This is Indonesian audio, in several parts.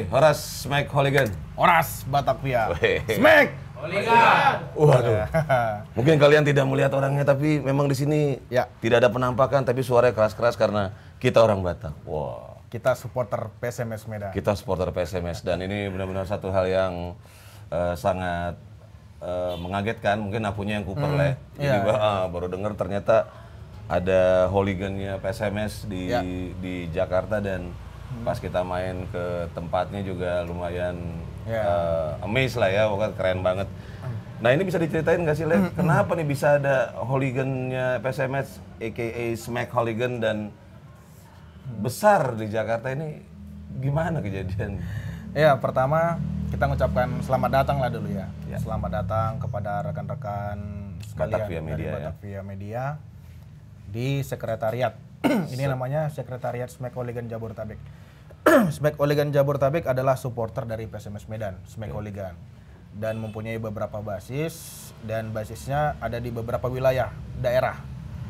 Horas Smack Hooligan. Horas Batavia. Weh. Smack Hooligan. Waduh. Mungkin kalian tidak melihat orangnya, tapi memang di sini Ya. tidak ada penampakan, tapi suaranya keras-keras karena kita orang Batak. Wah. Kita supporter PSMS Medan. Kita supporter PSMS dan ini benar-benar satu hal yang sangat mengagetkan. Mungkin akunya yang kuperle. Jadi baru dengar ternyata ada hooligannya PSMS di Jakarta dan pas kita main ke tempatnya juga lumayan amazed lah ya, pokoknya keren banget. Nah ini bisa diceritain nggak sih, Le? Kenapa nih bisa ada hooligannya PSMS, aka Smack Hooligan dan besar di Jakarta ini? Gimana kejadian? Ya, pertama kita mengucapkan selamat datang lah dulu ya. Selamat datang kepada rekan-rekan sekalian Batavia Media, dari Batavia Media di sekretariat. Ini namanya Sekretariat Smack Hooligan Jabodetabek. Smack Hooligan Jabodetabek adalah supporter dari PSMS Medan, Smack Hooligan. Dan mempunyai beberapa basis, dan basisnya ada di beberapa wilayah daerah.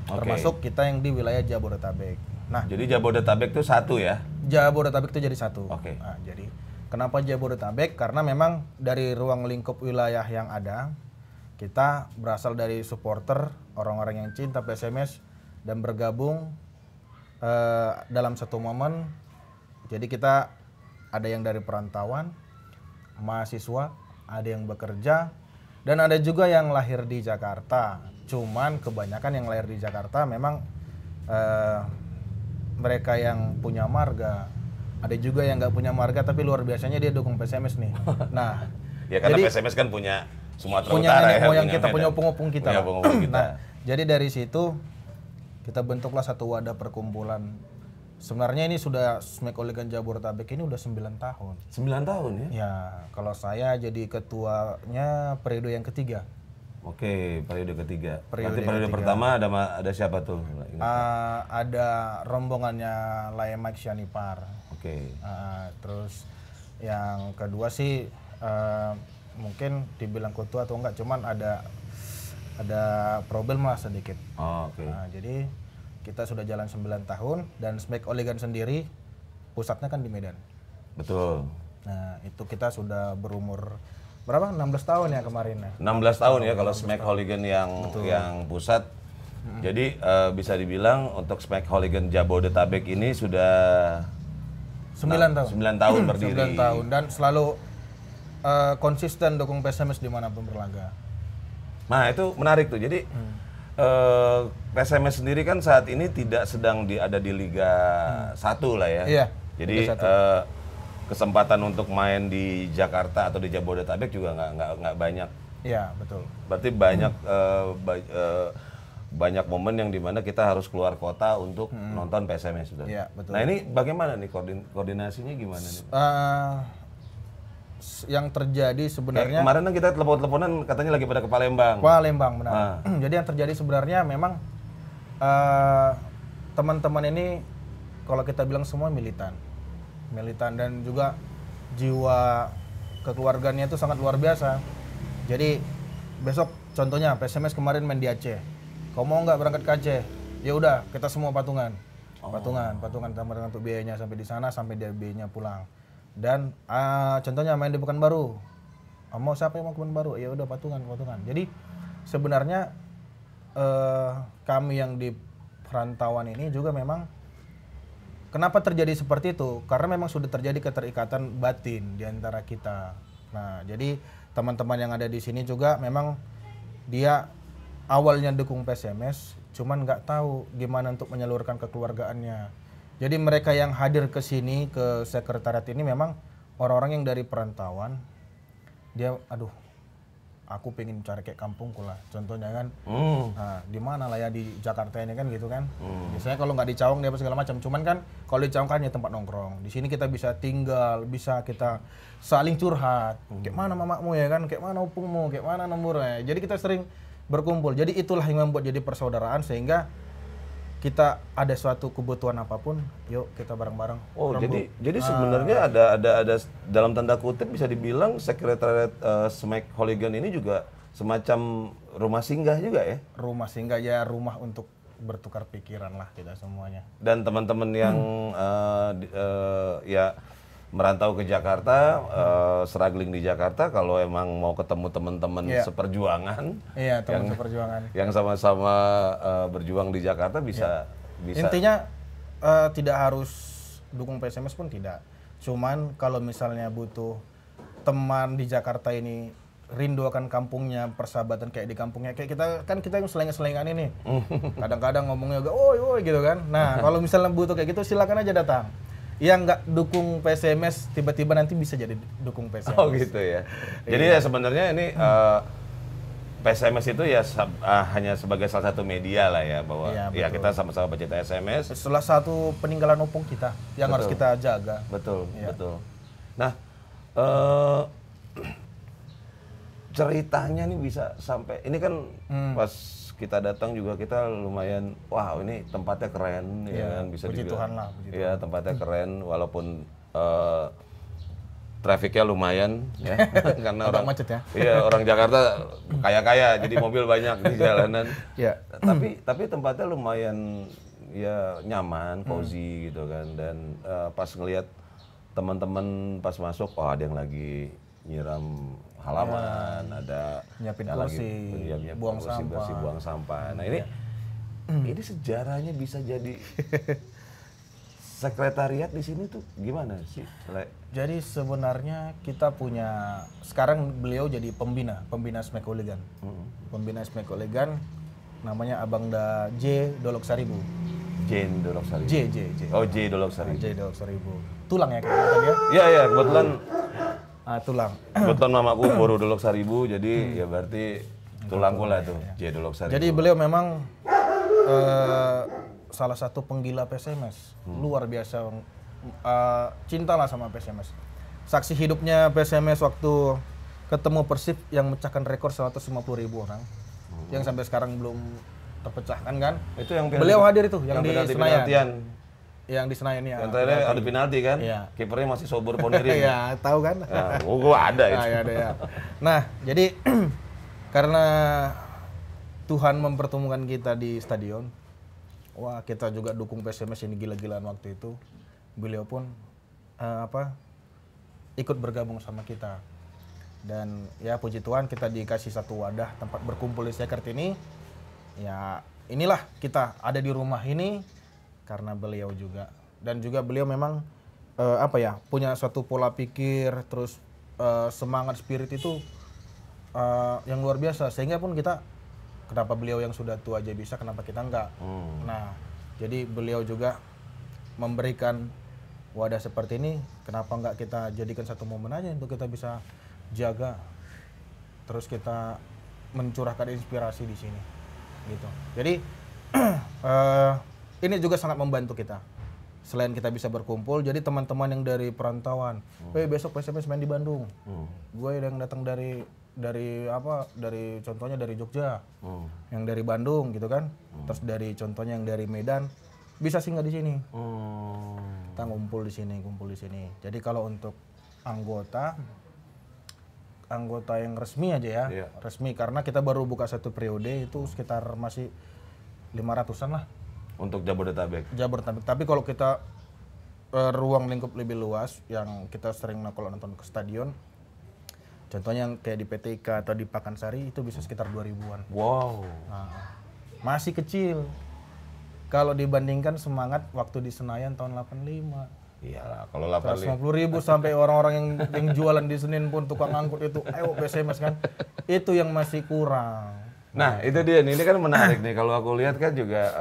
Termasuk kita yang di wilayah Jabodetabek. Nah, Jadi Jabodetabek itu satu ya? Jabodetabek itu jadi satu. Oke. Nah, jadi kenapa Jabodetabek? Karena memang dari ruang lingkup wilayah yang ada, kita berasal dari supporter, orang-orang yang cinta PSMS dan bergabung dalam satu momen. Jadi kita ada yang dari perantauan, mahasiswa, ada yang bekerja, dan ada juga yang lahir di Jakarta. Cuman kebanyakan yang lahir di Jakarta memang mereka yang punya marga. Ada juga yang nggak punya marga tapi luar biasanya dia dukung PSMS nih. Nah, Ya karena jadi PSMS kan punya Sumatera punya Utara nenek ya, moyang kita, Medan. punya opung-opung kita. Punya lah. opung-opung kita. Nah, jadi dari situ kita bentuklah satu wadah perkumpulan. Sebenarnya ini sudah Smack Hooligan Jabodetabek ini udah 9 tahun. 9 tahun ya? Ya, kalau saya jadi ketuanya periode yang ketiga. Oke, periode ketiga. Periode Berarti periode ketiga. pertama ada siapa tuh? Ada rombongannya Laye Mike Syanipar. Oke. Terus yang kedua sih mungkin dibilang ketua atau enggak, cuman ada problem lah sedikit. Oh, oke. Nah, jadi kita sudah jalan 9 tahun dan Smack Hooligan sendiri pusatnya kan di Medan. Betul. Nah, itu kita sudah berumur berapa? 16 tahun ya kemarin ya. 16 tahun ya kalau Smack Hooligan yang pusat. Jadi bisa dibilang untuk Smack Hooligan Jabodetabek ini sudah 9 tahun. 9 tahun berdiri. 9 tahun dan selalu konsisten dukung PSMS dimanapun berlaga. Nah itu menarik tuh. Jadi PSMS sendiri kan saat ini tidak sedang ada di Liga 1 lah ya. Iya, Jadi Liga 1. kesempatan untuk main di Jakarta atau di Jabodetabek juga nggak banyak. Iya, betul. Berarti banyak momen yang dimana kita harus keluar kota untuk nonton PSMS. Sudah. Iya, betul. Nah ini bagaimana nih koordinasinya gimana nih? Yang terjadi sebenarnya Kemarin kan kita telepon-teleponan katanya lagi pada ke Palembang. Palembang benar. Jadi yang terjadi sebenarnya memang teman-teman ini kalau kita bilang semua militan dan juga jiwa kekeluargaannya itu sangat luar biasa. Jadi besok contohnya PSMS kemarin main di Aceh. Kau mau nggak berangkat ke Aceh? Ya udah, kita semua patungan. Patungan sama dengan untuk biayanya sampai di sana, sampai dia biayanya pulang. Dan contohnya main di Pekanbaru. Mau siapa yang mau ke Pekanbaru? Ya udah patungan. Jadi sebenarnya kami yang di perantauan ini juga memang kenapa terjadi seperti itu? Karena memang sudah terjadi keterikatan batin di antara kita. Nah, jadi teman-teman yang ada di sini juga memang dia awalnya dukung PSMS, cuman nggak tahu gimana untuk menyalurkan kekeluargaannya. Jadi mereka yang hadir ke sini ke sekretariat ini memang orang-orang yang dari perantauan. Dia, aduh, aku pengen cari kayak kampungku lah. Contohnya kan, nah, di mana lah ya di Jakarta ini kan gitu kan. Biasanya kalau nggak di Cawang dia apa segala macam. Cuman kan kalau di Cawang kan ya tempat nongkrong. Di sini kita bisa tinggal, bisa kita saling curhat. Kayak mana mamamu ya kan, kayak mana opungmu, kayak mana nomornya. Jadi kita sering berkumpul. Jadi itulah yang membuat jadi persaudaraan sehingga kita ada suatu kebutuhan apapun, yuk kita bareng-bareng. Oh, jadi sebenarnya ada dalam tanda kutip bisa dibilang sekretariat Smack Hooligan ini juga semacam rumah singgah juga ya? Rumah singgah ya, rumah untuk bertukar pikiran lah kita semuanya. Dan teman-teman yang ya merantau ke Jakarta, struggling di Jakarta, kalau emang mau ketemu teman-teman seperjuangan, Iya, teman seperjuangan. yang sama-sama berjuang di Jakarta bisa. Intinya tidak harus dukung PSMS pun tidak. Cuman kalau misalnya butuh teman di Jakarta ini rindu akan kampungnya, persahabatan kayak di kampungnya, kayak kita yang selengan-selengan ini. Kadang-kadang ngomongnya agak oi gitu kan. Nah, kalau misalnya butuh kayak gitu silakan aja datang. Yang nggak dukung PSMS tiba-tiba nanti bisa jadi dukung PSMS. Oh gitu ya. Jadi ya sebenarnya ini PSMS itu ya hanya sebagai salah satu media lah ya, bahwa ya kita sama-sama pecinta SMS. Salah satu peninggalan opung kita yang harus kita jaga. Betul, betul. Nah, ceritanya nih bisa sampai ini kan pas kita datang juga kita lumayan, wah ini tempatnya keren ya kan, bisa dibilang. Iya, tempatnya keren walaupun trafiknya lumayan ya karena orang macet ya. Iya, orang Jakarta kaya-kaya jadi mobil banyak di jalanan. Iya. Tapi tempatnya lumayan ya nyaman, cozy gitu kan, dan pas ngelihat teman-teman pas masuk, oh ada yang lagi nyiram halaman, ada nyiapin yang kursi, buang sampah. Buang sampah. Nah ini sejarahnya bisa jadi sekretariat di sini tuh gimana sih? Jadi sebenarnya kita punya, sekarang beliau jadi pembina Smack Hooligan. Pembina Smack Hooligan namanya Abangda J Dolok Saribu. J Dolok Saribu. J. Oh, J Dolok Saribu. J Dolok Saribu. Tulang ya kayaknya dia? Iya, kebetulan tulang. Kebetulan mamaku baru Dolok Saribu, jadi ya berarti tulangku lah tuh, J Dolok Saribu. Jadi beliau memang salah satu penggila PSMS, luar biasa, cinta lah sama PSMS. Saksi hidupnya PSMS waktu ketemu Persib yang mecahkan rekor 150.000 orang, yang sampai sekarang belum terpecahkan kan. Itu yang beliau hadir itu, yang di Senayan. Yang di Senayan ya. Yang terakhir ada penalti kan? Iya. Kipernya masih Sobur Ponirin. Iya, tahu kan? Nah, gua ada itu. Ada ya. Nah, jadi karena Tuhan mempertemukan kita di stadion, wah kita juga dukung PSMS ini gila-gilaan waktu itu. Beliau pun ikut bergabung sama kita. Dan ya puji Tuhan kita dikasih satu wadah tempat berkumpul di Sekert ini. Ya inilah kita ada di rumah ini karena beliau juga. Dan juga beliau memang punya suatu pola pikir, terus semangat spirit itu yang luar biasa. Sehingga pun kita, kenapa beliau yang sudah tua aja bisa, kenapa kita enggak? Nah, jadi beliau juga memberikan wadah seperti ini, kenapa enggak kita jadikan satu momen aja untuk kita bisa jaga, terus kita mencurahkan inspirasi di sini, gitu. Jadi ini juga sangat membantu kita. Selain kita bisa berkumpul, jadi teman-teman yang dari perantauan, besok PSMS main di Bandung, gue yang datang dari contohnya dari Jogja, yang dari Bandung gitu kan, terus dari contohnya yang dari Medan, bisa singgah di sini. Kita kumpul di sini. Jadi kalau untuk anggota yang resmi aja ya, resmi karena kita baru buka satu periode itu sekitar masih 500-an lah. Untuk Jabodetabek. Tapi kalau kita ruang lingkup lebih luas, yang kita sering kalau nonton ke stadion, contohnya yang kayak di PTK atau di Pakansari itu bisa sekitar 2000-an. Wow. Nah, masih kecil. Kalau dibandingkan semangat waktu di Senayan tahun 85. Iyalah, kalau 85. 150.000 sampai orang-orang yang jualan di Senin pun tukang angkut itu, ayo PSMS kan. Itu yang masih kurang. Nah, itu dia. Ini kan menarik nih. Kalau aku lihat kan juga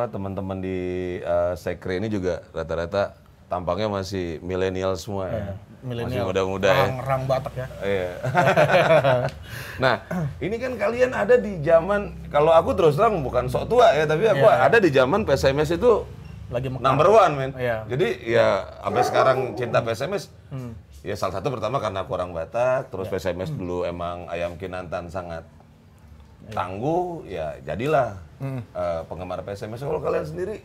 teman-teman di Sekre ini juga rata-rata tampangnya masih milenial semua ya. Milenial. Masih muda-muda ya. Orang Batak ya. Iya. Nah, ini kan kalian ada di zaman, kalau aku terus terang bukan sok tua ya, tapi aku ada di zaman PSMS itu lagi mekar. number one, men. Iya. Jadi ya sampai sekarang cinta PSMS. Ya salah satu pertama karena aku orang Batak, terus PSMS dulu emang ayam kinantan sangat tangguh, ya jadilah penggemar PSMS. Kalau kalian sendiri,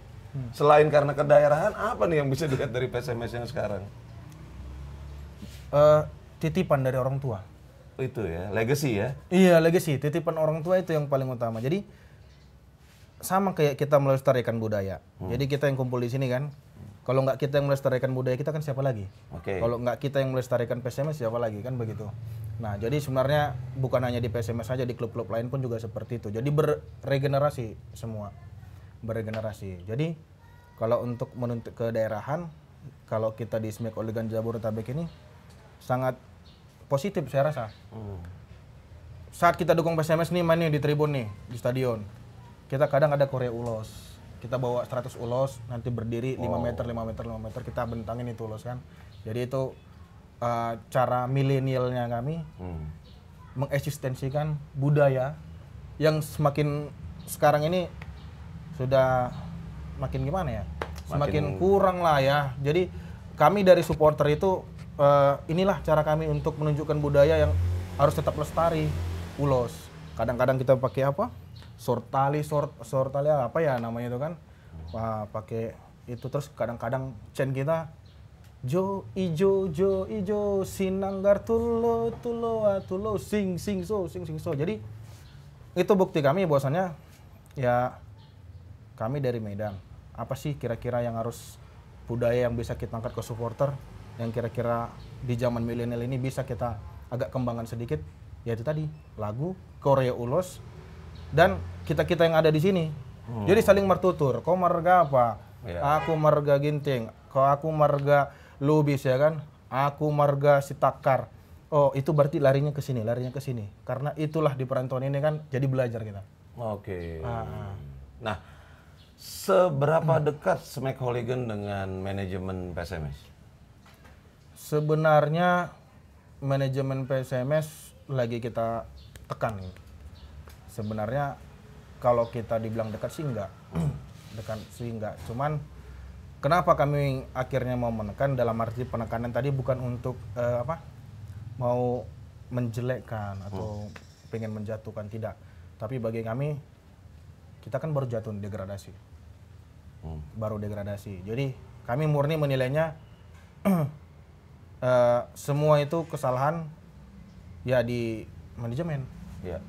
selain karena kedaerahan, apa nih yang bisa dilihat dari PSMS yang sekarang? Titipan dari orang tua. Itu ya, legacy ya? Iya, legacy. Titipan orang tua itu yang paling utama. Jadi sama kayak kita melestarikan budaya. Jadi kita yang kumpul di sini kan, Kalau nggak kita yang melestarikan budaya kita kan siapa lagi? Oke. Kalau nggak kita yang melestarikan PSMS siapa lagi kan begitu. Nah jadi sebenarnya bukan hanya di PSMS saja, di klub-klub lain pun juga seperti itu. Jadi beregenerasi semua, beregenerasi. Jadi kalau untuk menuntut ke daerahan, kalau kita di SMEK Oligan Jabodetabek ini sangat positif saya rasa. Saat kita dukung PSMS nih main nih di tribun nih di stadion, kita kadang ada koreo ulos. Kita bawa 100 ulos, nanti berdiri 5 meter, 5 meter, 5 meter, kita bentangin itu ulos kan. Jadi itu cara milenialnya kami mengeksistensikan budaya yang semakin sekarang ini sudah makin gimana ya? Semakin kurang lah ya. Jadi kami dari supporter itu inilah cara kami untuk menunjukkan budaya yang harus tetap lestari, ulos. Kadang-kadang kita pakai apa? Short tali apa ya namanya itu kan, pakai itu. Terus kadang-kadang chain kita jo ijo sinanggar tulo sing so. Jadi itu bukti kami bahwasannya ya kami dari Medan. Apa sih kira-kira yang harus budaya yang bisa kita angkat ke supporter, yang kira-kira di zaman milenial ini bisa kita agak kembangkan sedikit, yaitu tadi lagu, koreo ulos, dan kita-kita yang ada di sini. Jadi saling bertutur. Kau marga apa? Ya. Aku marga Ginting. Kau aku marga Lubis ya kan? Aku marga Sitakar. Oh, itu berarti larinya ke sini. Karena itulah di perantauan ini kan jadi belajar kita. Oke. Nah, seberapa dekat SMEK Hooligan dengan manajemen PSMS? Sebenarnya manajemen PSMS lagi kita tekan nih. Sebenarnya kalau kita dibilang dekat sih enggak. Cuman kenapa kami akhirnya mau menekan, dalam arti penekanan tadi bukan untuk mau menjelekkan atau pengen menjatuhkan, tidak. Tapi bagi kami, kita kan baru jatuh degradasi. Baru degradasi. Jadi kami murni menilainya semua itu kesalahan ya di manajemen. Ya.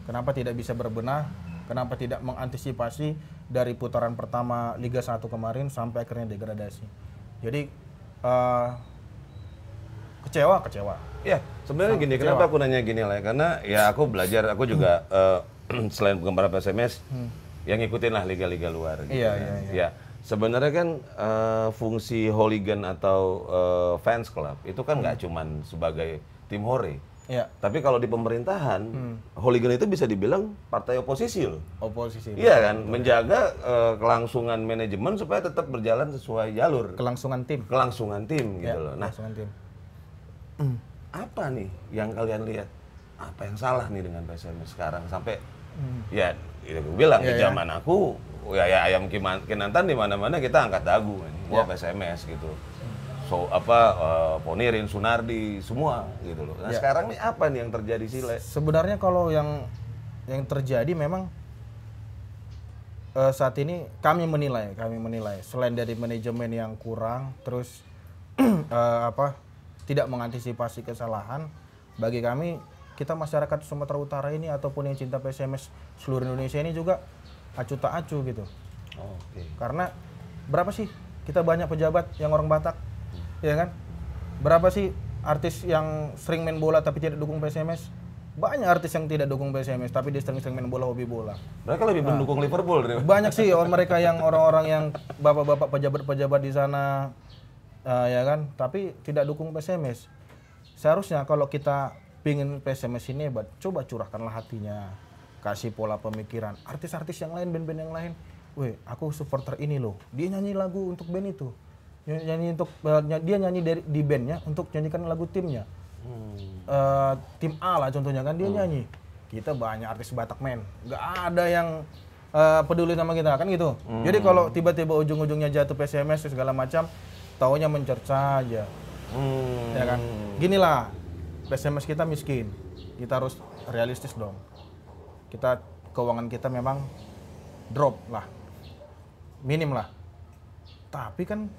Kenapa tidak bisa berbenah? Kenapa tidak mengantisipasi dari putaran pertama Liga 1 kemarin sampai akhirnya degradasi? Jadi kecewa. Ya, sebenarnya gini, kenapa aku nanya gini lah? Karena ya aku belajar, aku juga selain penggemar PSMS, yang ngikutin lah liga-liga luar. Gitu ya, sebenarnya kan fungsi hooligan atau fans club itu kan nggak cuman sebagai tim hore. Ya. Tapi kalau di pemerintahan, hooligan itu bisa dibilang partai oposisi loh. Oposisi. Iya kan, menjaga kelangsungan manajemen supaya tetap berjalan sesuai jalur. Kelangsungan tim gitu loh. Nah, apa nih yang kalian lihat? Apa yang salah nih dengan PSMS sekarang sampai ya aku bilang di zaman aku ya ayam Kinantan di mana-mana kita angkat dagu nih. Wah, PSMS gitu. So Ponirin, Sunardi, semua gitu loh. Nah sekarang nih apa nih yang terjadi sih, Le? Sebenarnya kalau yang terjadi memang saat ini kami menilai selain dari manajemen yang kurang, terus tidak mengantisipasi kesalahan, bagi kami kita masyarakat Sumatera Utara ini ataupun yang cinta PSMS seluruh Indonesia ini juga acuh tak acuh gitu. Karena berapa sih kita banyak pejabat yang orang Batak, ya kan? Berapa sih artis yang sering main bola tapi tidak dukung PSMS? Banyak artis yang tidak dukung PSMS tapi dia sering main bola, hobi bola. Mereka lebih mendukung Liverpool. Banyak sih mereka yang orang-orang yang bapak-bapak pejabat-pejabat di sana, ya kan? Tapi tidak dukung PSMS. Seharusnya kalau kita pingin PSMS ini hebat, coba curahkanlah hatinya, kasih pola pemikiran. Artis-artis yang lain, band-band yang lain, weh, aku supporter ini loh, dia nyanyi lagu untuk band itu. Dia nyanyi di bandnya untuk nyanyikan lagu timnya. Tim A lah contohnya kan dia nyanyi. Kita banyak artis Batak men, nggak ada yang peduli sama kita kan gitu. Jadi kalau tiba-tiba ujung-ujungnya jatuh PSMS segala macam, taunya mencerca aja. Ya kan. Ginilah PSMS kita miskin, kita harus realistis dong. Keuangan kita memang drop lah, minim lah. Tapi kan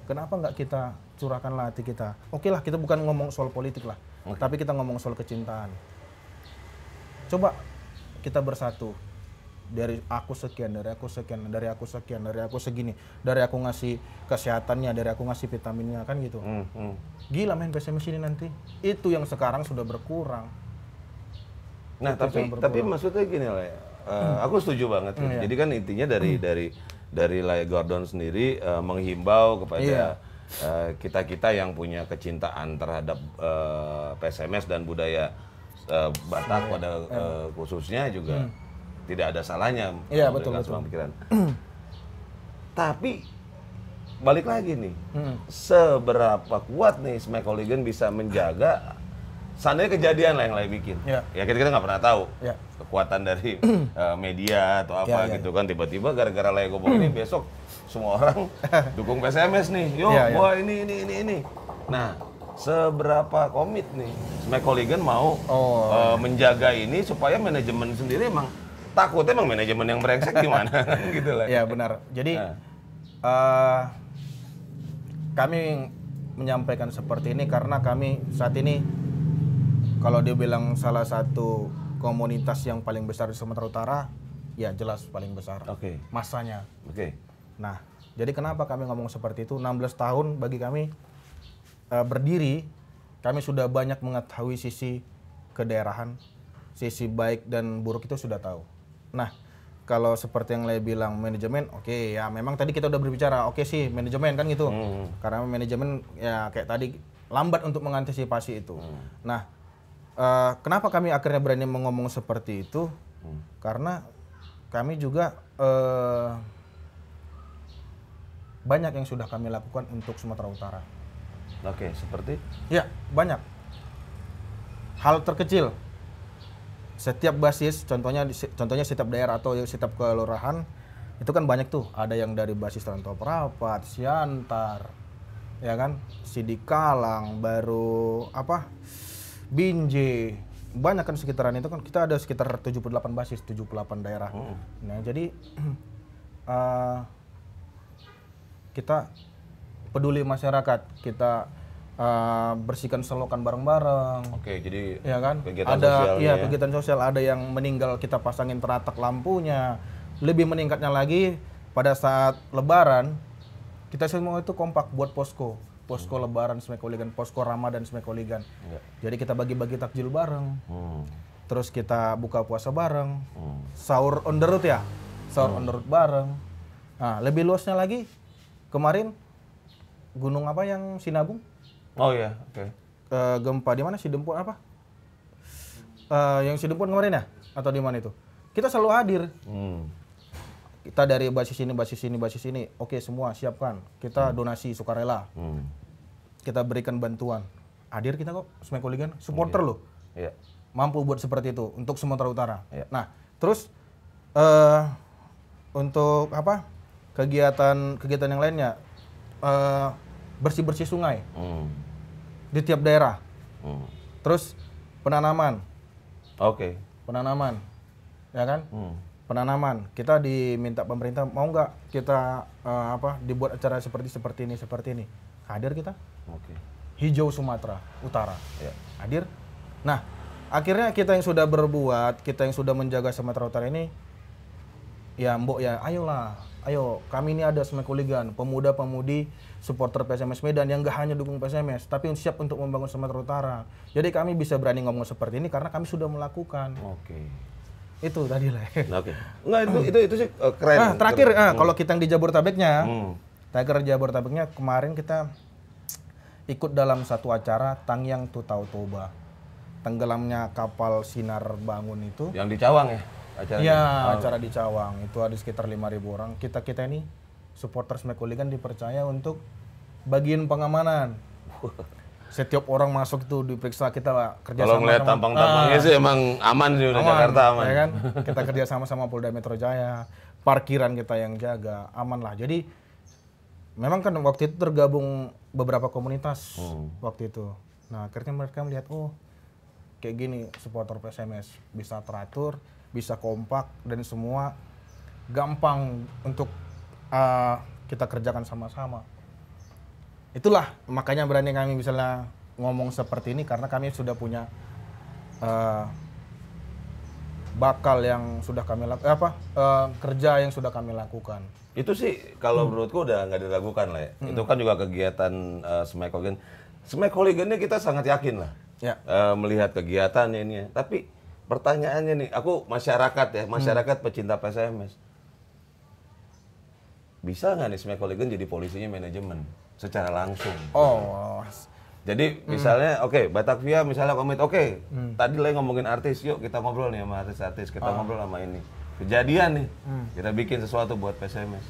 kenapa nggak kita curahkanlah hati kita? Oke lah, kita bukan ngomong soal politik lah, tapi kita ngomong soal kecintaan. Coba kita bersatu, dari aku sekian, dari aku sekian, dari aku sekian, dari aku segini, dari aku ngasih kesehatannya, dari aku ngasih vitaminnya kan gitu. Gila men pesimis ini nanti. Itu yang sekarang sudah berkurang. Nah, tapi maksudnya gini lah, aku setuju banget. Jadi kan intinya dari Lai Gordon sendiri menghimbau kepada kita-kita yang punya kecintaan terhadap PSMS dan budaya Batak pada khususnya juga tidak ada salahnya. Iya, betul. Pikiran. Tapi balik lagi nih, seberapa kuat nih Smack Hooligan bisa menjaga seandainya kejadian lah yang Lai bikin. Ya kita nggak pernah tahu kekuatan dari media atau apa gitu kan, tiba-tiba gara-gara Lai ngomong ini besok semua orang dukung PSMS nih. Yo, wah ini. Nah, seberapa komit nih Smack Hooligan mau menjaga ini supaya manajemen sendiri emang takutnya emang manajemen yang brengsek gimana gitu lah. Iya benar. Jadi kami menyampaikan seperti ini karena kami saat ini kalau dia bilang salah satu komunitas yang paling besar di Sumatera Utara, ya jelas paling besar. Masanya. Nah, jadi kenapa kami ngomong seperti itu? 16 tahun bagi kami berdiri, kami sudah banyak mengetahui sisi kedaerahan, sisi baik dan buruk itu sudah tahu. Nah, kalau seperti yang Lai bilang manajemen, ya memang tadi kita udah berbicara, sih manajemen kan gitu. Karena manajemen ya kayak tadi lambat untuk mengantisipasi itu. Nah, kenapa kami akhirnya berani ngomong seperti itu? Karena kami juga banyak yang sudah kami lakukan untuk Sumatera Utara. Seperti? Ya, banyak. Hal terkecil. Setiap basis, contohnya setiap daerah atau setiap kelurahan, itu kan banyak tuh. Ada yang dari basis Rantau Prapat, Siantar, ya kan, Sidikalang, baru Binjai, banyak kan sekitaran itu kan. Kita ada sekitar 78 basis, 78 daerah. Nah, jadi kita peduli masyarakat, kita bersihkan selokan bareng-bareng. Jadi ya kan? kegiatan ada sosial. Kegiatan sosial, ada yang meninggal kita pasangin teratak lampunya. Lebih meningkatnya lagi pada saat lebaran, kita semua itu kompak buat posko lebaran Smack Hooligan, posko Ramadan Smack Hooligan. Jadi kita bagi-bagi takjil bareng. Terus kita buka puasa bareng. Sahur on the road sahur on the road bareng. Nah, lebih luasnya lagi kemarin gunung apa yang Sinabung? Gempa di mana? Sidempuan apa? Yang Sidempuan kemarin ya? Atau di mana itu? Kita selalu hadir. Kita dari basis ini. Semua siapkan. Kita donasi sukarela. Kita berikan bantuan. Hadir kita kok, Smack Hooligan, supporter loh. Mampu buat seperti itu untuk Sumatera Utara. Nah, terus untuk kegiatan yang lainnya, bersih-bersih sungai di tiap daerah. Terus penanaman. Penanaman, ya kan? Penanaman. Kita diminta pemerintah, mau nggak kita dibuat acara seperti ini. Hadir kita. Hijau Sumatera Utara. Hadir. Nah, akhirnya kita yang sudah berbuat, kita yang sudah menjaga Sumatera Utara ini, ya mbok ya, ayo kami ini ada Smack Hooligan, pemuda-pemudi supporter PSMS Medan yang gak hanya dukung PSMS, tapi siap untuk membangun Sumatera Utara. Jadi kami bisa berani ngomong seperti ini karena kami sudah melakukan. Itu tadi lah. Nggak, itu sih keren. Terakhir, kalau kita yang di Jabodetabeknya, kemarin kita ikut dalam satu acara Tangyang Tutau Toba. Tenggelamnya kapal Sinar Bangun itu. Yang di Cawang ya? Acara di Cawang. Itu ada sekitar 5.000 orang. Kita ini supporter Smack Hooligan dipercaya untuk bagian pengamanan. Setiap orang masuk itu diperiksa, kita kerja sama. Kalau ngeliat tampang-tampangnya sih emang aman sih, udah Jakarta aman. Ya kan? Kita kerja sama Polda Metro Jaya, parkiran kita yang jaga, aman lah. Jadi memang kan waktu itu tergabung beberapa komunitas waktu itu. Nah, akhirnya mereka melihat, kayak gini supporter PSMS bisa teratur, bisa kompak, dan semua gampang untuk kita kerjakan sama-sama. Itulah makanya berani kami misalnya ngomong seperti ini, karena kami sudah punya bakal yang sudah kami kerja yang sudah kami lakukan. Itu sih kalau menurutku udah nggak diragukan lah ya. Itu kan juga kegiatan Smack Hooligan. Smack Hooligan-nya kita sangat yakin lah Ya. melihat kegiatannya ini. Tapi pertanyaannya nih, aku masyarakat pecinta PSMS. Bisa nggak nih Smack Hooligan jadi polisinya manajemen secara langsung? Oh. Jadi misalnya, Batavia misalnya komit, tadi lagi ngomongin artis, yuk kita ngobrol nih sama artis-artis, kita ngobrol sama ini. Kejadian nih, kita bikin sesuatu buat PSMS.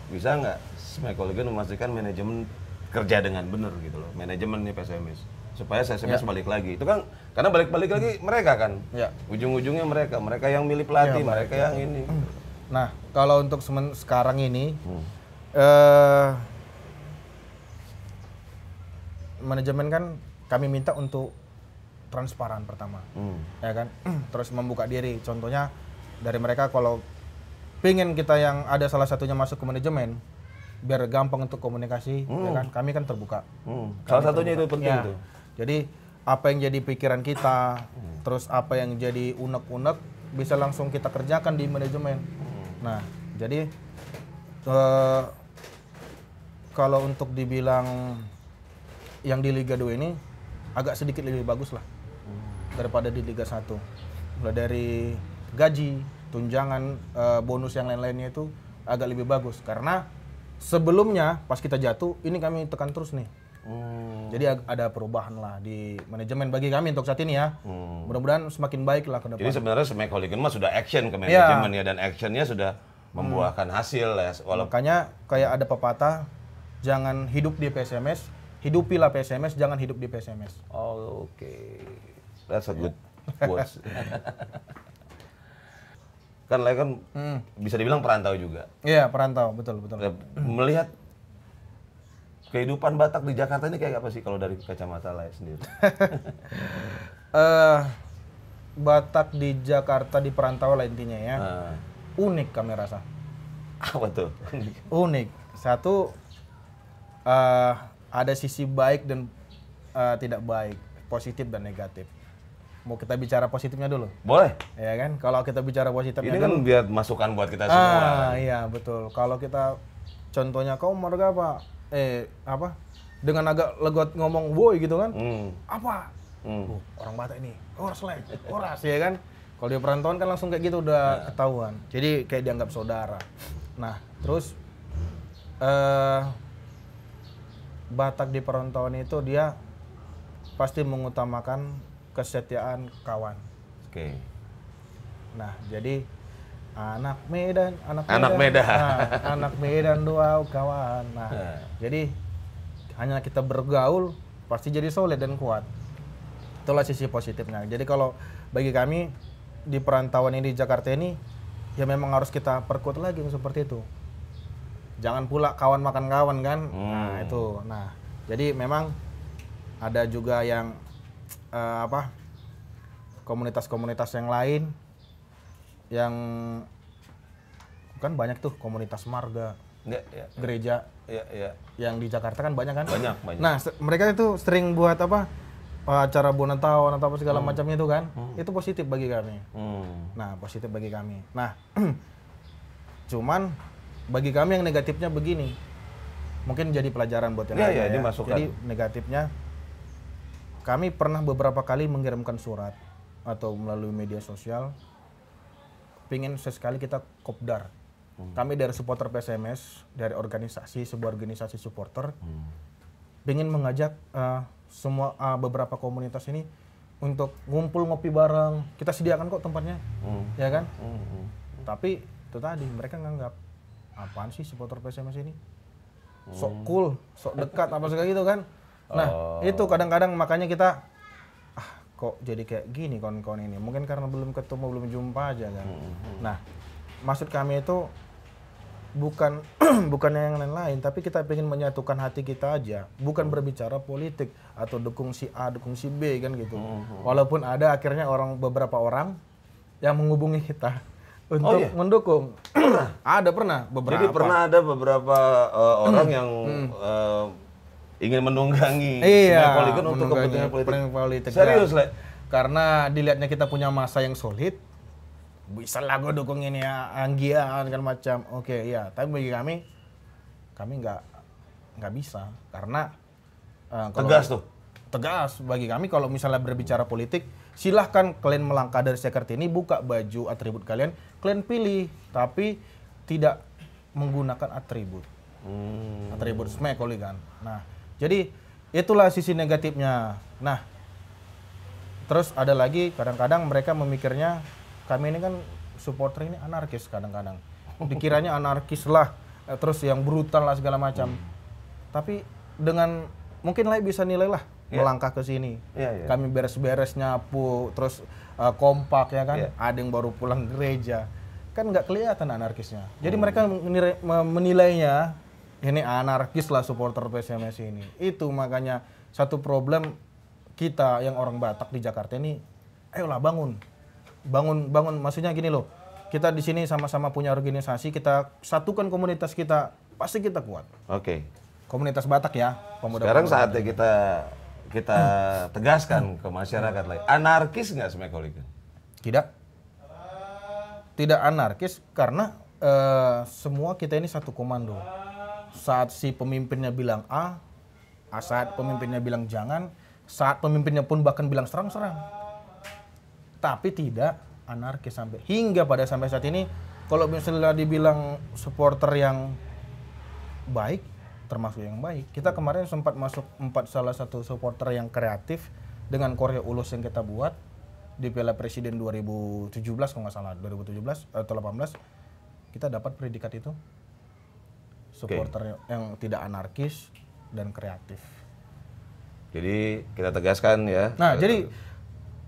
Bisa nggak Smack Hooligan memastikan manajemen kerja dengan benar gitu loh, manajemen nih PSMS. Supaya PSMS balik lagi. Itu kan, karena balik lagi mereka kan. Ya. Ujung-ujungnya mereka yang milih pelatih, mereka yang ini. Nah, kalau untuk sekarang ini, manajemen kan kami minta untuk transparan pertama, ya kan, terus membuka diri. Contohnya dari mereka kalau pengen kita yang ada salah satunya masuk ke manajemen, biar gampang untuk komunikasi, ya kan, kami kan terbuka. Salah satunya itu penting tuh. Jadi apa yang jadi pikiran kita, terus apa yang jadi unek-unek bisa langsung kita kerjakan di manajemen. Nah, jadi kalau untuk dibilang yang di Liga 2 ini agak sedikit lebih bagus lah daripada di Liga 1. Mulai dari gaji, tunjangan, bonus yang lain-lainnya itu agak lebih bagus. Karena sebelumnya pas kita jatuh, ini kami tekan terus nih. Jadi ada perubahan lah di manajemen bagi kami untuk saat ini ya. Mudah-mudahan semakin baik lah ke depan. Jadi sebenarnya Smack Hooligan mah sudah action ke manajemen ya, dan actionnya sudah membuahkan hasil ya. Makanya kayak ada pepatah, jangan hidup di PSMS, hidupilah PSMS, jangan hidup di PSMS. Oh, oke. That's a good quotes. Kan Lai kan bisa dibilang perantau juga. Iya, perantau, betul. Melihat kehidupan Batak di Jakarta ini kayak apa sih kalau dari kacamata Lai sendiri? Batak di Jakarta di perantau lah intinya ya. Unik kami rasa. Apa tuh? Unik. Satu, ada sisi baik dan tidak baik, positif dan negatif. Mau kita bicara positifnya dulu? Boleh. Ya kan? Kalau kita bicara positifnya ini kan biar masukan buat kita semua. Iya, betul. Kalau kita contohnya kau marga apa? Dengan agak legot ngomong boy gitu kan? Apa? Orang Batak ini, oras ya kan? Kalau di perantauan kan langsung kayak gitu udah ketahuan. Jadi kayak dianggap saudara. Nah, terus Batak di perantauan itu dia pasti mengutamakan kesetiaan kawan. Oke. Nah, jadi anak Medan. Nah, anak Medan doa kawan. Nah, jadi hanya kita bergaul pasti jadi solid dan kuat. Itulah sisi positifnya. Jadi kalau bagi kami di perantauan ini di Jakarta ini ya memang harus kita perkuat lagi seperti itu. Jangan pula kawan makan kawan kan. Nah, itu. Nah, jadi memang ada juga yang komunitas-komunitas yang lain yang kan banyak tuh komunitas marga, gereja, yang di Jakarta kan banyak kan? Banyak. Nah, mereka itu sering buat acara bonantawan atau apa segala macamnya itu kan, itu positif bagi kami. Nah, positif bagi kami. Nah, cuman bagi kami yang negatifnya begini, mungkin jadi pelajaran buat yang lain ya. Jadi negatifnya, kami pernah beberapa kali mengirimkan surat atau melalui media sosial, pingin sesekali kita kopdar. Kami dari supporter PSMS, dari sebuah organisasi supporter, pingin mengajak semua beberapa komunitas ini untuk ngumpul ngopi bareng. Kita sediakan kok tempatnya, ya kan? Tapi itu tadi mereka nganggap apaan sih supporter PSMS ini? Sok cool, sok dekat apa segala gitu kan? Nah, itu kadang-kadang makanya kita kok jadi kayak gini kawan-kawan ini. Mungkin karena belum ketemu, belum jumpa aja kan. Nah, maksud kami itu bukan yang lain-lain, tapi kita ingin menyatukan hati kita aja, bukan berbicara politik atau dukung si A, dukung si B kan gitu. Walaupun ada akhirnya beberapa orang yang menghubungi kita untuk mendukung. Pernah beberapa. Jadi pernah ada beberapa orang yang ingin menunggangi Smack Hooligan untuk kepentingan politik. Politik. Serius, Le? Karena dilihatnya kita punya massa yang solid, bisa lah gue dukung ini ya, Anggia kan macam. Oke, iya. Tapi bagi kami nggak bisa karena Tegas tuh. Tegas bagi kami kalau misalnya berbicara politik, silahkan kalian melangkah dari Sekartini, buka baju atribut kalian pilih, tapi tidak menggunakan atribut SMAC Hooligan. Nah, jadi itulah sisi negatifnya. Nah, terus ada lagi kadang-kadang mereka memikirnya kami ini kan supporter ini anarkis kadang-kadang. Dikiranya anarkis lah, terus yang brutal lah segala macam. Tapi dengan mungkin lah bisa nilai lah melangkah ke sini. Kami beres-beres nyapu, terus kompak ya kan. Ada yang baru pulang gereja. Kan nggak kelihatan anarkisnya. Jadi mereka menilainya ini anarkis lah supporter PSMS ini. Itu makanya satu problem kita yang orang Batak di Jakarta ini, ayolah bangun maksudnya gini loh. Kita di sini sama-sama punya organisasi, kita satukan komunitas kita, pasti kita kuat. Oke. Komunitas Batak ya, pemuda. Sekarang saatnya kita tegaskan ke masyarakat lain. Anarkis nggak SMAC Hooligan? Tidak anarkis karena semua kita ini satu komando. Saat si pemimpinnya bilang A, saat pemimpinnya bilang jangan, saat pemimpinnya pun bahkan bilang serang. Tapi tidak anarkis sampai saat ini. Kalau misalnya dibilang supporter yang baik, termasuk yang baik. Kita kemarin sempat masuk salah satu supporter yang kreatif dengan koreo ulus yang kita buat di Piala Presiden 2017 kalau nggak salah, 2017 atau 18 kita dapat predikat itu. Supporter yang tidak anarkis dan kreatif. Jadi kita tegaskan ya. Nah, jadi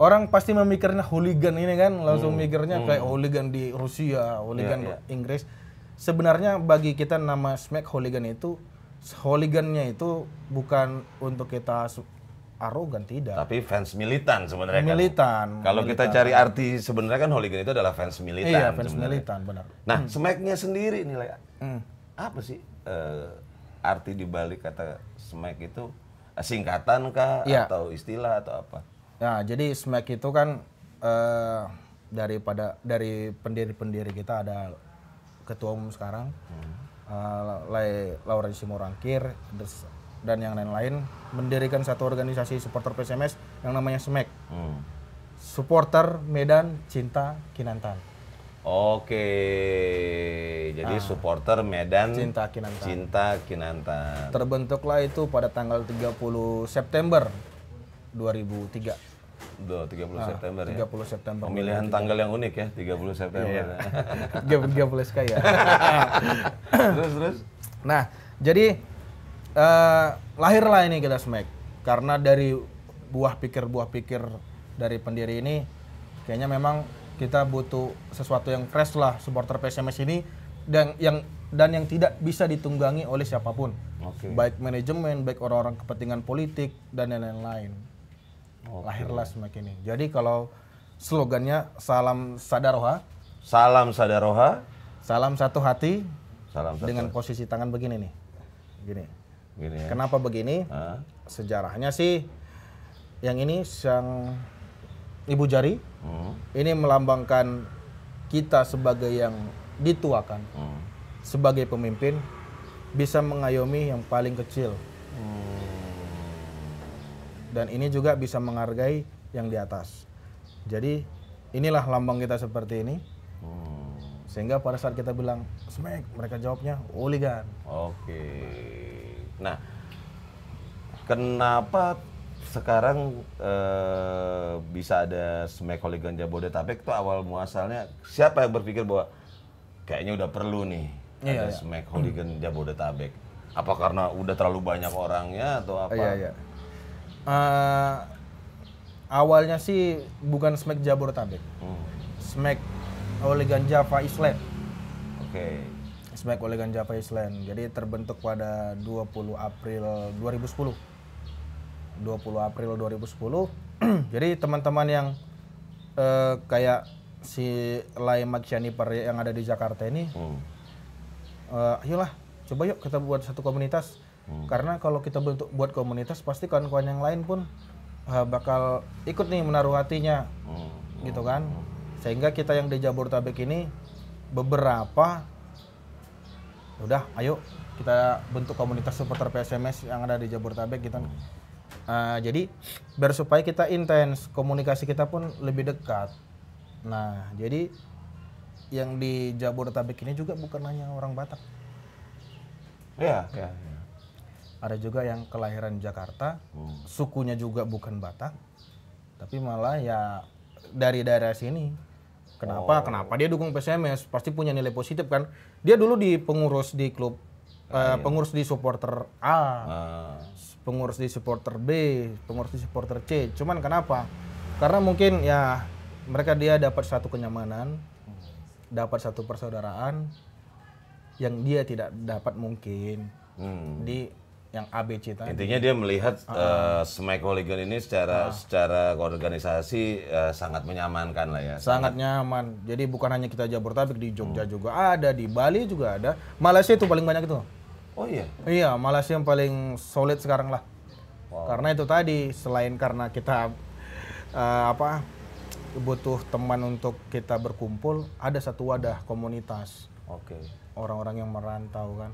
orang pasti memikirnya hooligan ini kan, langsung mikirnya kayak hooligan di Rusia, hooligan di Inggris. Sebenarnya bagi kita nama SMAC hooligan itu, hooligannya itu bukan untuk kita arogan, tidak. Tapi fans militan sebenarnya kan. Militan. Kalau kita cari arti sebenarnya kan hooligan itu adalah fans militan. Iya, fans sebenarnya. militan, benar. Nah, SMAC-nya sendiri nilai apa sih arti dibalik kata SMAC itu? Singkatan kah atau istilah atau apa? Ya, jadi SMAC itu kan dari pendiri-pendiri kita ada ketua umum sekarang, Lauren Simorangkir dan yang lain-lain mendirikan satu organisasi supporter PSMS yang namanya SMAC. Supporter Medan Cinta Kinantan. Oke, jadi supporter Medan Cinta Kinantan. Terbentuklah itu pada tanggal 30 September 2003. 30 September ya. 30 September. Pemilihan tanggal yang unik ya, 30 September. 30 sekali ya. Terus. Nah, jadi lahirlah ini kita SMAC karena dari buah pikir dari pendiri ini kayaknya memang kita butuh sesuatu yang fresh lah supporter PSMS ini dan yang tidak bisa ditunggangi oleh siapapun. Baik manajemen, baik orang-orang kepentingan politik dan lain-lain. Lahirlah SMAC ini. Jadi kalau slogannya salam Sadaroha, salam satu hati, dengan posisi tangan begini nih. Gini ya. Kenapa begini? Sejarahnya sih yang ini yang ibu jari ini melambangkan kita sebagai yang dituakan, sebagai pemimpin bisa mengayomi yang paling kecil, dan ini juga bisa menghargai yang di atas. Jadi inilah lambang kita seperti ini, sehingga pada saat kita bilang SMAC, mereka jawabnya hooligan. Oke. Nah, kenapa sekarang bisa ada SMAC Hooligan Jabodetabek? Itu awal muasalnya siapa yang berpikir bahwa kayaknya udah perlu nih ada SMAC Hooligan Jabodetabek? Apa karena udah terlalu banyak orangnya atau apa? Iya. Awalnya sih bukan SMAC Jabodetabek, SMAC Hooligan Java Island. Oke. SMAC Hooligan Java Island. Jadi terbentuk pada 20 April 2010. Jadi teman-teman yang kayak si Lai Maksianipar yang ada di Jakarta ini, ayolah coba yuk kita buat satu komunitas. Karena kalau kita buat komunitas pasti kawan-kawan yang lain pun bakal ikut nih menaruh hatinya, gitu kan. Sehingga kita yang di Jabodetabek ini beberapa udah ayo kita bentuk komunitas supporter PSMS yang ada di Jabodetabek gitu. Jadi biar supaya kita intens, komunikasi kita pun lebih dekat. Nah, jadi yang di Jabodetabek ini juga bukan hanya orang Batak. Iya. Ada juga yang kelahiran Jakarta, sukunya juga bukan Batak, tapi malah ya dari daerah sini. Kenapa? Kenapa dia dukung PSMS? Pasti punya nilai positif kan. Dia dulu di pengurus di klub, pengurus di supporter A, pengurus di supporter B, pengurus di supporter C. Cuman kenapa? Karena mungkin ya dia dapat satu kenyamanan, dapat satu persaudaraan yang dia tidak dapat mungkin di yang ABC tadi. Intinya dia melihat Smack Hooligan ini secara organisasi sangat menyamankan lah ya. Sangat nyaman. Jadi bukan hanya kita Jabodetabek, di Jogja juga ada, di Bali juga ada. Malaysia itu paling banyak itu. Oh iya. Iya, Malaysia yang paling solid sekarang lah. Karena itu tadi selain karena kita butuh teman untuk kita berkumpul, ada satu wadah komunitas. Oke. Orang-orang yang merantau kan.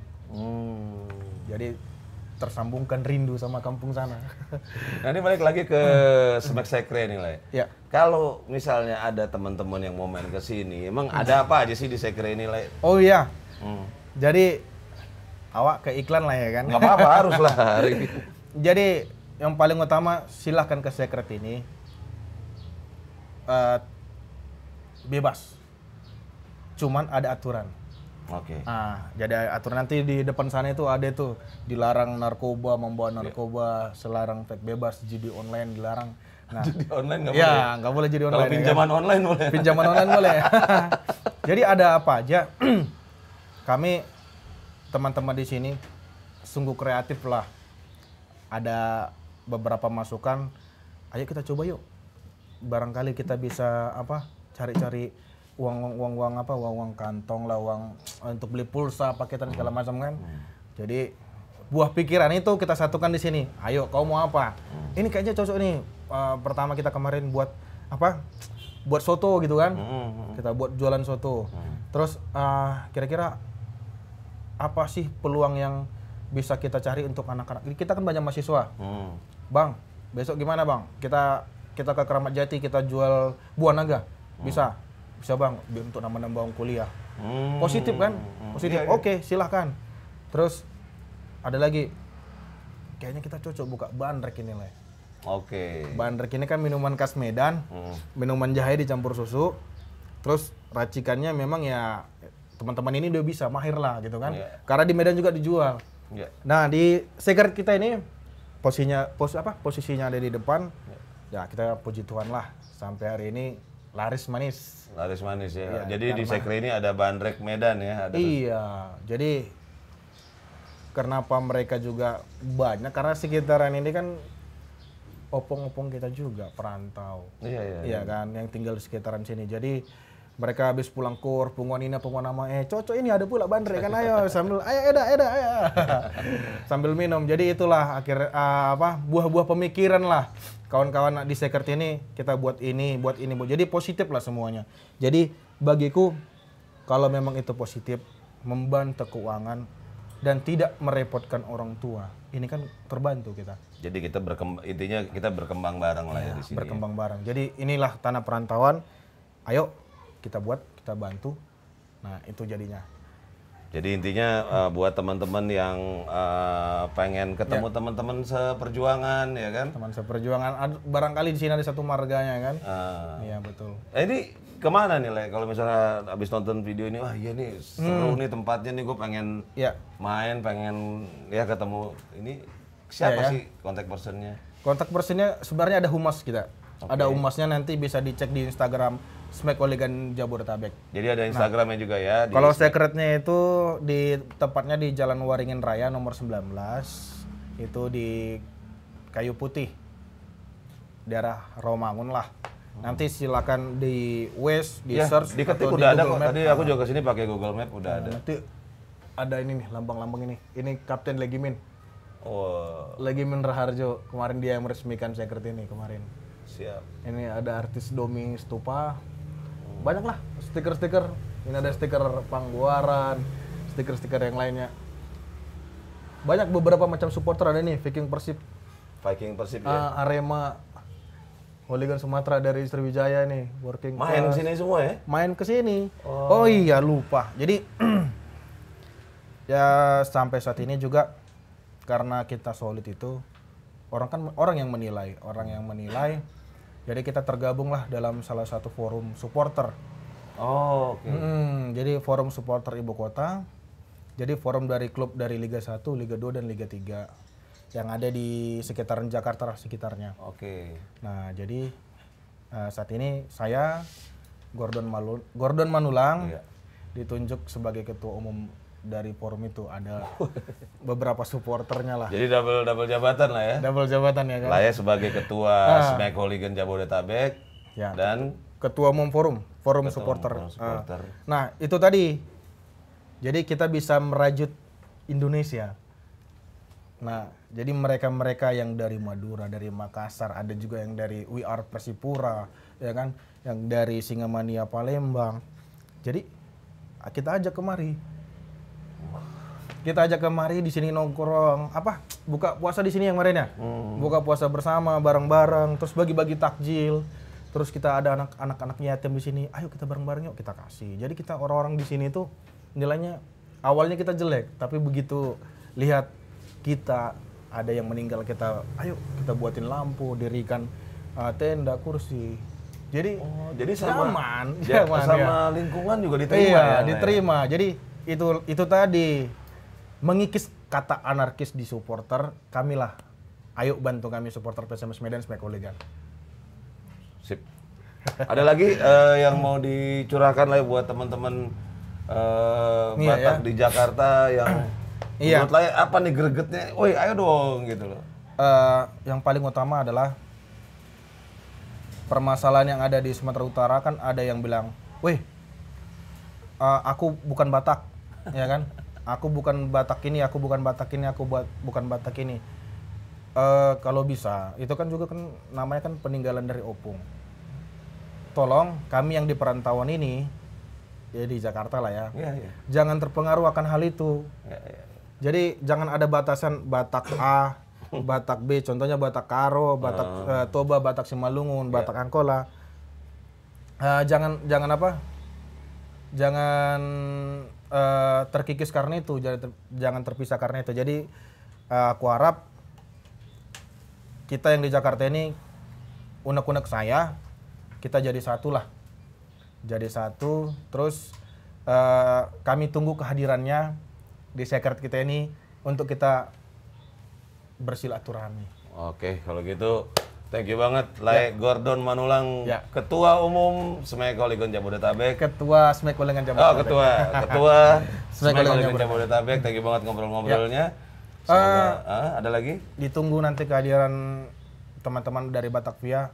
Jadi tersambungkan rindu sama kampung sana. Nah ini balik lagi ke Smack Sekre nih lah. Ya. Kalau misalnya ada teman-teman yang mau main ke sini, emang ada apa aja sih di Sekre ini lah? Oh iya. Jadi awak ke iklan lah ya kan. Nggak apa-apa, harus lah. Jadi yang paling utama silahkan ke Sekret ini bebas. Cuman ada aturan. Oke. Jadi aturan nanti di depan sana itu ada tuh dilarang narkoba, membawa narkoba, selarang vape bebas, judi online dilarang. Nah, judi online nggak boleh? Ya, nggak boleh judi online. Kalau pinjaman online boleh? Pinjaman online boleh. Jadi ada apa aja, kami teman-teman di sini sungguh kreatif lah. Ada beberapa masukan, ayo kita coba yuk. Barangkali kita bisa cari-cari uang kantong lah, uang untuk beli pulsa, paketan segala macam kan. Jadi buah pikiran itu kita satukan di sini. Ayo, kau mau apa? Ini kayaknya cocok nih. Pertama kita kemarin buat buat soto gitu kan. Kita buat jualan soto. Terus kira-kira apa sih peluang yang bisa kita cari untuk anak-anak? Kita kan banyak mahasiswa. Bang, besok gimana bang? Kita ke Keramat Jati, kita jual buah naga. Bisa bang, untuk nambah kuliah. Positif kan? Positif. Oke, silahkan. Terus ada lagi, kayaknya kita cocok buka bandrek ini lah. Oke. Bandrek ini kan minuman khas Medan, minuman jahe dicampur susu. Terus racikannya memang ya teman-teman ini udah bisa mahir lah gitu kan. Karena di Medan juga dijual. Nah di Sekret kita ini posisinya ada di depan. Ya kita puji Tuhan lah sampai hari ini laris manis. Laris manis ya. Jadi di Sekre ini ada bandrek Medan ya. Iya. Jadi kenapa mereka juga banyak? Karena sekitaran ini kan opung-opung kita juga perantau. Iya kan, yang tinggal di sekitaran sini. Jadi mereka habis pulang kur, punguan nama, cocok ini ada pula bandrek kan, ayo sambil eda. Sambil minum. Jadi itulah buah-buah pemikiran lah. Kawan-kawan di Sekret ini kita buat ini. Jadi positif lah semuanya. Jadi bagiku kalau memang itu positif, membantu keuangan dan tidak merepotkan orang tua, ini kan terbantu kita. Jadi intinya kita berkembang bareng lah ya di sini. Berkembang bareng. Jadi inilah tanah perantauan. Ayo kita buat, kita bantu. Nah itu jadinya. Jadi intinya buat teman-teman yang pengen ketemu teman-teman seperjuangan ya kan? Teman seperjuangan, barangkali di sini ada satu marganya kan? Iya betul. Ini kemana nih Le? Kalau misalnya abis nonton video ini, wah iya nih seru nih tempatnya nih, gue pengen main, pengen ketemu. Ini siapa sih kontak personnya? Kontak personnya sebenarnya ada humas kita. Ada humasnya, nanti bisa dicek di Instagram Smack Hooligan Jabodetabek. Jadi ada Instagramnya juga ya? Kalau Sekretnya itu tepatnya di Jalan Waringin Raya nomor 19. Itu di Kayu Putih. Daerah Romangun lah. Nanti silakan di Waze, di search. Diketik udah ada kok. Tadi aku juga kesini pakai Google Map udah ada. Nanti ada ini nih, lambang-lambang ini. Ini Kapten Legimin. Oh. Legimin Raharjo. Kemarin dia yang meresmikan Sekret ini kemarin. Siap. Ini ada artis Domi Stupa. banyak lah stiker-stiker. Ini ada stiker Pangbuaran, stiker-stiker yang lainnya. Banyak beberapa macam supporter ada nih, Viking Persib, ya. Arema, Hooligan Sumatera dari Sriwijaya nih, working Main class. sini semua ya? Main ke sini. Oh iya lupa. Jadi ya sampai saat ini juga karena kita solid itu orang yang menilai. Jadi kita tergabung lah dalam salah satu forum supporter. Oh, oke. Jadi forum supporter Ibu Kota. Jadi forum dari klub dari Liga 1, Liga 2 dan Liga 3 yang ada di sekitaran Jakarta sekitarnya. Oke. Nah, jadi saat ini saya Gordon Manulang Iya. ditunjuk sebagai ketua umum dari forum itu. Ada beberapa supporternya lah. Jadi double jabatan lah ya. Double jabatan ya kan. Saya sebagai ketua Smack Hooligan Jabodetabek Ya. dan Ketua umum forum supporter. forum supporter. Nah, itu tadi. Jadi kita bisa merajut Indonesia. Nah, jadi mereka-mereka yang dari Madura, dari Makassar, ada juga yang dari We Are Persipura, ya kan, yang dari Singamania Palembang. Jadi kita ajak kemari. Kita ajak kemari di sini nongkrong, buka puasa di sini yang kemarin ya. Buka puasa bersama bareng-bareng, terus bagi-bagi takjil. Terus kita ada anak-anak yatim di sini. Ayo kita bareng-bareng yuk kita kasih. Jadi kita orang-orang di sini tuh nilainya awalnya kita jelek, tapi begitu lihat kita ada yang meninggal, kita ayo kita buatin lampu, dirikan tenda, kursi. Jadi sama nyaman sama ya. lingkungan juga diterima Iya, ya. diterima. Jadi itu tadi mengikis kata anarkis di supporter, kamilah. Ayo bantu kami supporter PSMS Medan Smack Hooligan. Sip. Ada lagi yang mau dicurahkan lah buat teman-teman Batak di Jakarta yang menurut Lai apa nih gregetnya? Woi, ayo dong gitu loh. Yang paling utama adalah permasalahan yang ada di Sumatera Utara kan ada yang bilang, "Weh, aku bukan Batak." Ya kan? Aku bukan Batak ini, aku bukan Batak ini, bukan Batak ini. Kalau bisa, itu kan juga kan namanya kan peninggalan dari Opung. Tolong kami yang di perantauan ini, ya di Jakarta lah ya, jangan terpengaruh akan hal itu. Jadi jangan ada batasan Batak A, Batak B, contohnya Batak Karo, Batak Toba, Batak Simalungun, Batak Angkola. Jangan terkikis karena itu, jangan terpisah karena itu. Jadi aku harap kita yang di Jakarta ini, unek-unek saya, kita jadi satu lah. Jadi satu, terus kami tunggu kehadirannya di secret kita ini untuk kita bersilaturahmi. Oke, kalau gitu thank you banget Lai Gordon Manulang, Ketua Umum Smack Hooligan Jabodetabek. Ketua Smack Hooligan Jabodetabek. Ketua Smack Hooligan Jabodetabek. Thank you banget ngobrol-ngobrolnya. Semoga ada lagi? Ditunggu nanti kehadiran teman-teman dari Batavia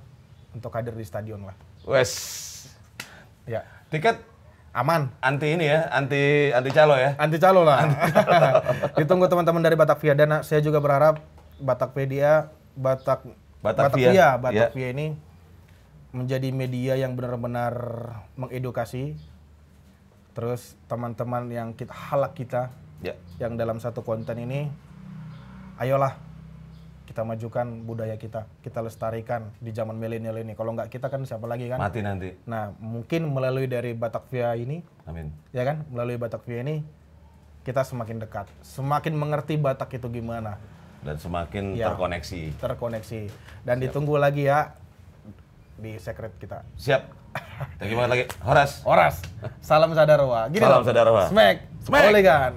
untuk hadir di stadion lah. Wes. Ya. Tiket aman. Anti ini ya, anti calo ya. Anti calo lah. Ditunggu teman-teman dari Batavia, dan saya juga berharap Batavia ini menjadi media yang benar-benar mengedukasi. Terus teman-teman yang halak kita yang dalam satu konten ini, ayolah kita majukan budaya kita lestarikan di zaman milenial ini. Kalau nggak kita kan siapa lagi kan? Mati nanti. Nah, mungkin melalui dari Batavia ini, amin. Ya kan? Melalui Batavia ini kita semakin dekat, semakin mengerti Batak itu gimana, dan semakin terkoneksi. Dan ditunggu lagi ya di secret kita. Siap. Thank you banget lagi. Horas. Salam Sadarwa. Salam Sadarwa. Smack. Hooligan.